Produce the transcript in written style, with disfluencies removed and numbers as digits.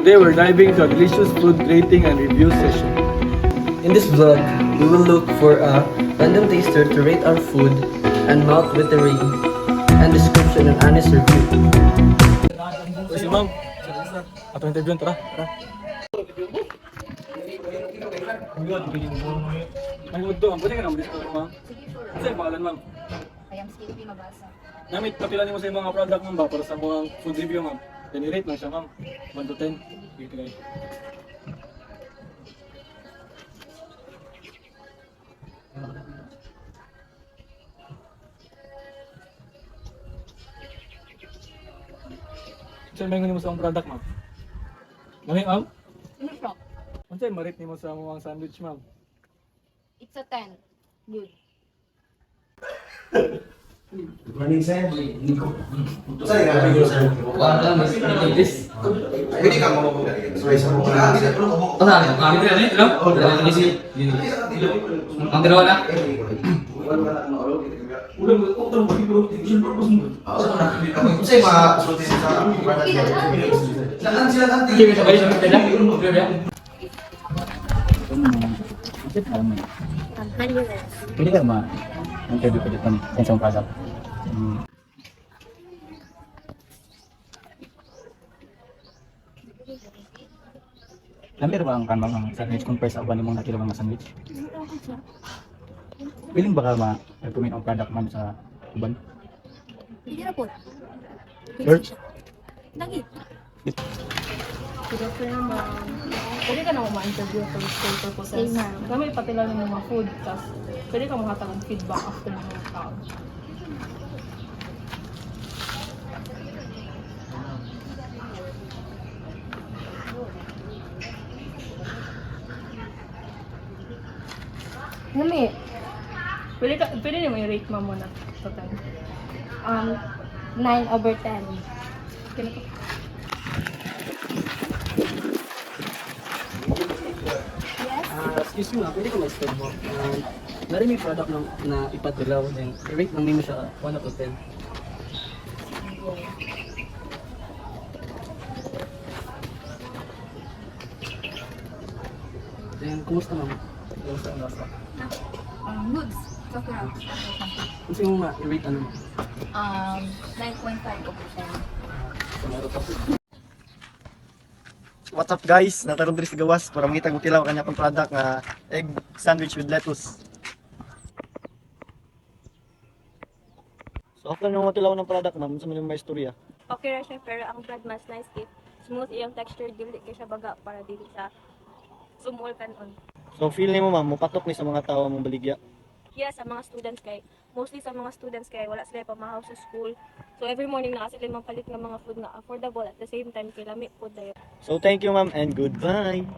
Today we're diving into a delicious food rating and review session. In this vlog, we will look for a random taster to rate our food and mouth-watering and description and honest review. Si ma'am, ato interview, tara. Ay, mudo, pwede ka naman dito, ma'am. Ano yung pangalan, ma'am? Ayang Sleepy mabasa. Namit, kapila mo sa mga product, ma'am ba? Para sa mga food review, ma'am. Then i-rate lang siya, ma'am. 1 to 10. Dito guys. Saan ba yung mo sa mga product, ma'am? Namit, ma'am? Ano siya? Ano sa'yo ma-rate mo sa mga sandwich, ma'am? It's a 10. Good. Good morning, sir. Saan nga kami sir? Wala, mas English. Pwede ka mo sorry sa mga. Kami din ano ito? Wala kasi ang dalawa na. Kasi masuti sa Sige sabay sa pila. Pwede ka ma-interview ko dito sa isang product. Lamir ba ang kanbang sandwich compare sa uban nimong nakilawang nga sandwich? Willing ba ka ma-recommend ang product man sa uban? Hindi na po. Sure? Lagi. Good afternoon, ma'am. Pwede ka na ma-interview for school purposes. Yes, ma'am. Kami ipatila ng mga food, tapos pwede ka makatag ng feedback after ng mga tao. Nami. Pwede niyo i-rate ma'am muna sa 10. 9/10. Kaya na Excuse me, pwede ka mag-stop mo. Nari may product na ipatilaw, then i-rate lang nimo siya 1 out of 10. Then, kumusta ma'am? Kumusta ang lasa? Goods. Sakura. Kung sino nga, i-rate ano? 9.5 over 10. What's up guys? Nataron diri sa gawas para mangita ko tilaw kanya pang product nga egg sandwich with lettuce. So after nung matilaw ng product ma'am, sa mga istorya. Okay ra siya pero ang bread mas nice kit. Smooth iyang texture dili kay siya baga para dili sa sumol kanon. So feel nimo ma'am, mupatok ni sa mga tawo mong baligya. Yeah, sa mga students kay mostly sa mga students kay wala sila pamahaw sa school. So every morning na sila mapalit nga mga food na affordable at the same time kay lami food dayon. So thank you ma'am and goodbye.